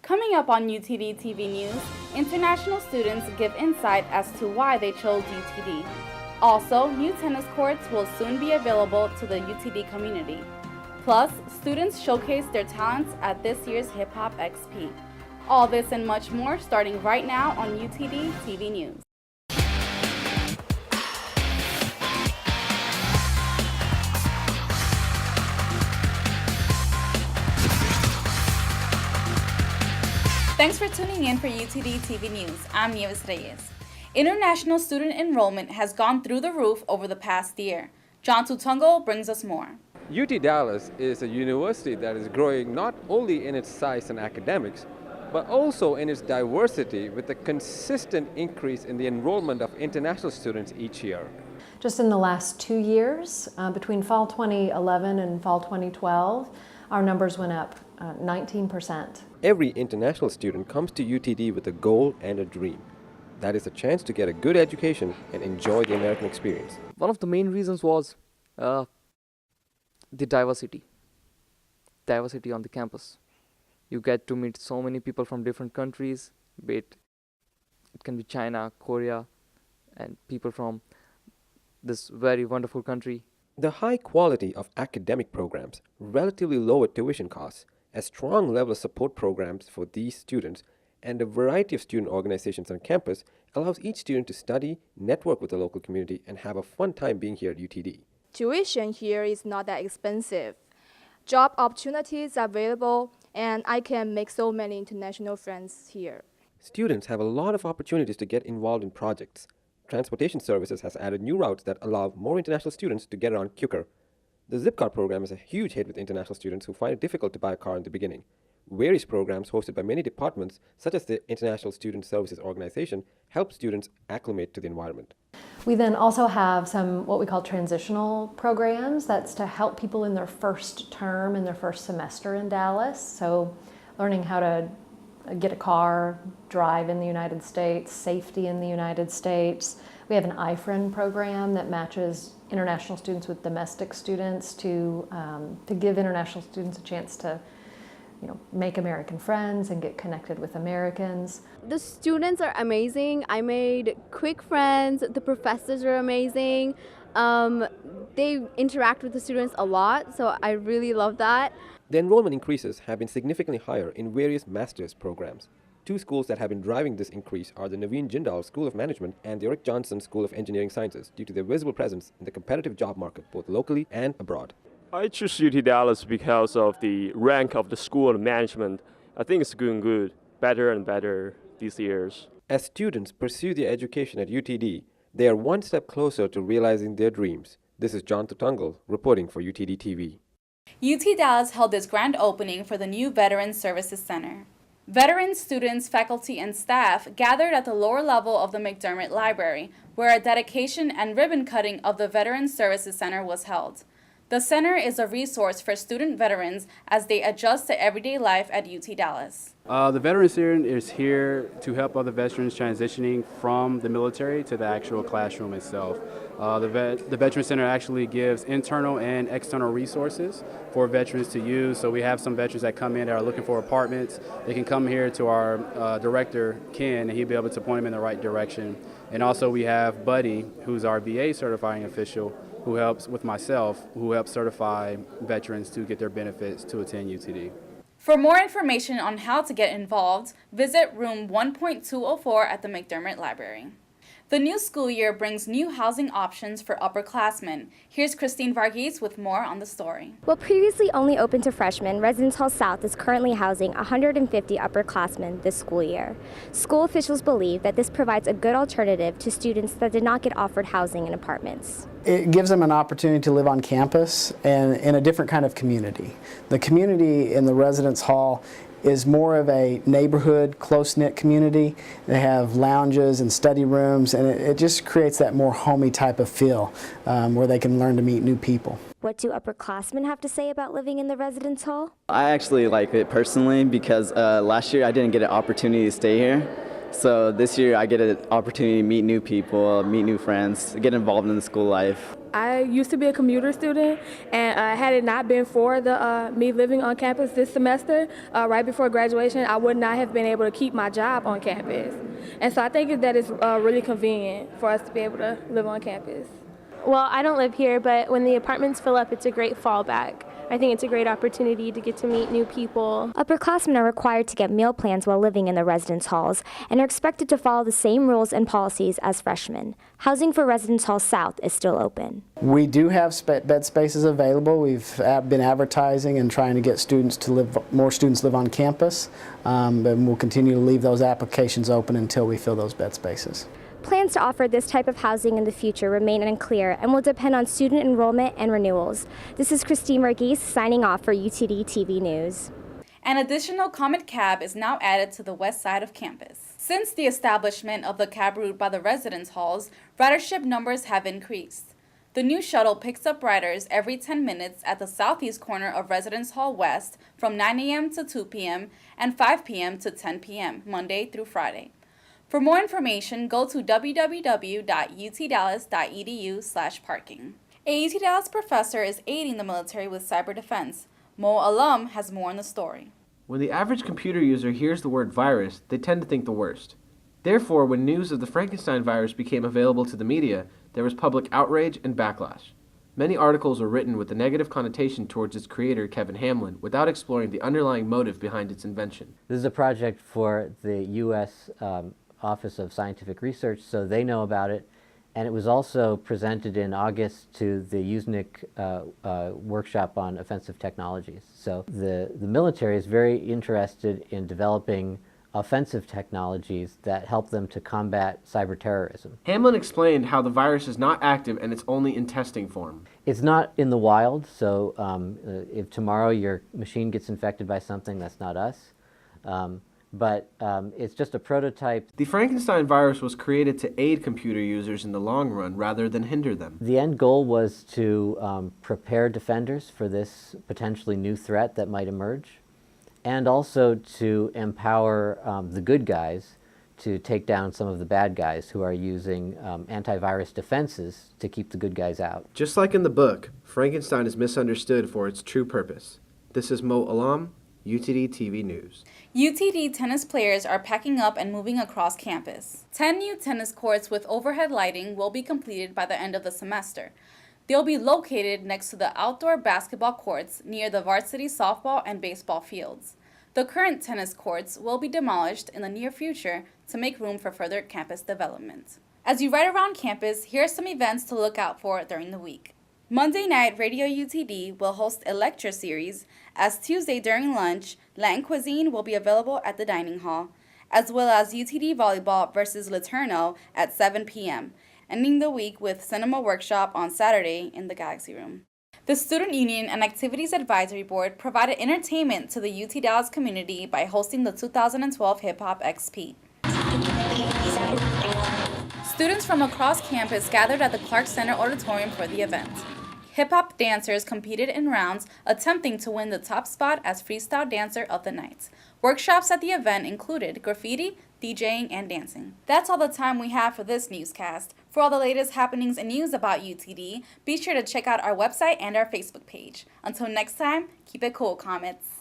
Coming up on UTD TV News, international students give insight as to why they chose UTD. Also, new tennis courts will soon be available to the UTD community. Plus, students showcase their talents at this year's Hip Hop XP. All this and much more starting right now on UTD TV News. Thanks for tuning in for UTD TV News. I'm Nieves Reyes. International student enrollment has gone through the roof over the past year. John Tutungo brings us more. UT Dallas is a university that is growing not only in its size and academics, but also in its diversity with a consistent increase in the enrollment of international students each year. Just in the last 2 years, between fall 2011 and fall 2012, our numbers went up 19%. Every international student comes to UTD with a goal and a dream. That is a chance to get a good education and enjoy the American experience. One of the main reasons was the diversity on the campus. You get to meet so many people from different countries, be it can be China, Korea, and people from this very wonderful country. The high quality of academic programs, relatively lower tuition costs, a strong level of support programs for these students, and a variety of student organizations on campus allows each student to study, network with the local community, and have a fun time being here at UTD. Tuition here is not that expensive. Job opportunities are available, and I can make so many international friends here. Students have a lot of opportunities to get involved in projects. Transportation Services has added new routes that allow more international students to get around quicker. The Zip Car program is a huge hit with international students who find it difficult to buy a car in the beginning. Various programs hosted by many departments, such as the International Student Services Organization, help students acclimate to the environment. We then also have some what we call transitional programs. That's to help people in their first term, in their first semester in Dallas. So learning how to get a car, drive in the United States, safety in the United States. We have an iFriend program that matches international students with domestic students to give international students a chance to make American friends and get connected with Americans. The students are amazing. I made quick friends. The professors are amazing. They interact with the students a lot, so I really love that. The enrollment increases have been significantly higher in various master's programs. Two schools that have been driving this increase are the Naveen Jindal School of Management and the Eric Johnson School of Engineering Sciences due to their visible presence in the competitive job market both locally and abroad. I choose UT Dallas because of the rank of the School of Management. I think it's going good, better and better these years. As students pursue their education at UTD, they are one step closer to realizing their dreams. This is John Tutungal reporting for UTD TV. UT Dallas held its grand opening for the new Veterans Services Center. Veterans, students, faculty, and staff gathered at the lower level of the McDermott Library, where a dedication and ribbon cutting of the Veterans Services Center was held. The center is a resource for student veterans as they adjust to everyday life at UT Dallas. The Veterans Center is here to help other veterans transitioning from the military to the actual classroom itself. The Veterans Center actually gives internal and external resources for veterans to use. So we have some veterans that come in that are looking for apartments. They can come here to our director, Ken, and he'll be able to point them in the right direction. And also we have Buddy, who's our VA certifying official, who helps with myself, who helps certify veterans to get their benefits to attend UTD. For more information on how to get involved, visit room 1.204 at the McDermott Library. The new school year brings new housing options for upperclassmen. Here's Christine Varghese with more on the story. While previously only open to freshmen, Residence Hall South is currently housing 150 upperclassmen this school year. School officials believe that this provides a good alternative to students that did not get offered housing in apartments. It gives them an opportunity to live on campus and in a different kind of community. The community in the Residence Hall is more of a neighborhood, close-knit community. They have lounges and study rooms, and it just creates that more homey type of feel where they can learn to meet new people. What do upperclassmen have to say about living in the residence hall? I actually like it personally because last year I didn't get an opportunity to stay here. So this year I get an opportunity to meet new people, meet new friends, get involved in the school life. I used to be a commuter student, and had it not been for me living on campus this semester, right before graduation, I would not have been able to keep my job on campus. And so I think that it's really convenient for us to be able to live on campus. Well, I don't live here, but when the apartments fill up, it's a great fallback. I think it's a great opportunity to get to meet new people. Upperclassmen are required to get meal plans while living in the residence halls and are expected to follow the same rules and policies as freshmen. Housing for Residence Hall South is still open. We do have bed spaces available. We've been advertising and trying to get more students live on campus, and we'll continue to leave those applications open until we fill those bed spaces. Plans to offer this type of housing in the future remain unclear and will depend on student enrollment and renewals. This is Christine Marguise signing off for UTD TV News. An additional Comet cab is now added to the west side of campus. Since the establishment of the cab route by the residence halls, ridership numbers have increased. The new shuttle picks up riders every 10 minutes at the southeast corner of Residence Hall West from 9 a.m. to 2 p.m. and 5 p.m. to 10 p.m. Monday through Friday. For more information, go to www.utdallas.edu/parking. A UT Dallas professor is aiding the military with cyber defense. Mo Alum has more on the story. When the average computer user hears the word virus, they tend to think the worst. Therefore, when news of the Frankenstein virus became available to the media, there was public outrage and backlash. Many articles were written with a negative connotation towards its creator, Kevin Hamlin, without exploring the underlying motive behind its invention. This is a project for the U.S. Office of Scientific Research, so they know about it. And it was also presented in August to the USNIC workshop on offensive technologies. So the military is very interested in developing offensive technologies that help them to combat cyber terrorism. Hamlin explained how the virus is not active and it's only in testing form. It's not in the wild, so if tomorrow your machine gets infected by something, that's not us. But it's just a prototype. The Frankenstein virus was created to aid computer users in the long run rather than hinder them. The end goal was to prepare defenders for this potentially new threat that might emerge, and also to empower the good guys to take down some of the bad guys who are using antivirus defenses to keep the good guys out. Just like in the book, Frankenstein is misunderstood for its true purpose. This is Mo Alam, UTD TV News. UTD tennis players are packing up and moving across campus. 10 new tennis courts with overhead lighting will be completed by the end of the semester. They'll be located next to the outdoor basketball courts near the varsity softball and baseball fields. The current tennis courts will be demolished in the near future to make room for further campus development. As you ride around campus, here are some events to look out for during the week. Monday night, Radio UTD will host a lecture series, as Tuesday during lunch, Latin cuisine will be available at the dining hall, as well as UTD volleyball versus Laterno at 7 p.m., ending the week with cinema workshop on Saturday in the Galaxy Room. The Student Union and Activities Advisory Board provided entertainment to the UT Dallas community by hosting the 2012 Hip Hop XP. Students from across campus gathered at the Clark Center Auditorium for the event. Hip-hop dancers competed in rounds, attempting to win the top spot as Freestyle Dancer of the Night. Workshops at the event included graffiti, DJing, and dancing. That's all the time we have for this newscast. For all the latest happenings and news about UTD, be sure to check out our website and our Facebook page. Until next time, keep it cool, Comets.